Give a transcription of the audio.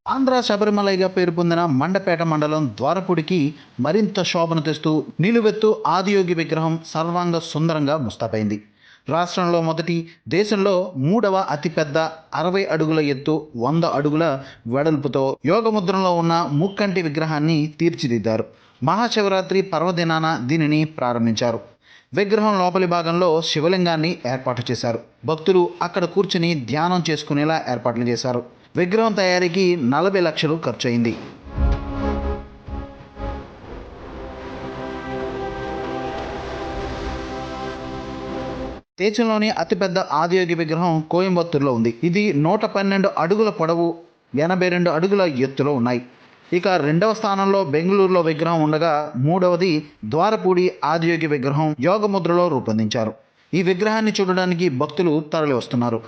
ఆంధ్ర శబరిమలైగా పేరు పొందిన మండపేట మండలం ద్వారపుడికి మరింత శోభను తెస్తూ నిలువెత్తు ఆదియోగి విగ్రహం సర్వాంగ సుందరంగా ముస్తాబైంది. రాష్ట్రంలో మొదటి, దేశంలో మూడవ అతిపెద్ద 60 అడుగుల ఎత్తు, 100 అడుగుల వెడల్పుతో యోగముద్రలో ఉన్న ముక్కంటి విగ్రహాన్ని తీర్చిదిద్దారు. మహాశివరాత్రి పర్వదినాన దీనిని ప్రారంభించారు. విగ్రహం లోపలి భాగంలో శివలింగాన్ని ఏర్పాటు చేశారు. భక్తులు అక్కడ కూర్చుని ధ్యానం చేసుకునేలా ఏర్పాట్లు చేశారు. విగ్రహం తయారీకి 40 లక్షలు ఖర్చయింది. దేశంలోని అతిపెద్ద ఆదియోగి విగ్రహం కోయంబత్తూరులో ఉంది. ఇది 112 అడుగుల పొడవు, 82 అడుగుల ఎత్తులో ఉన్నాయి. ఇక రెండవ స్థానంలో బెంగళూరులో విగ్రహం ఉండగా, మూడవది ద్వారపూడి ఆదియోగి విగ్రహం యోగముద్రలో రూపొందించారు. ఈ విగ్రహాన్ని చూడడానికి భక్తులు తరలి వస్తున్నారు.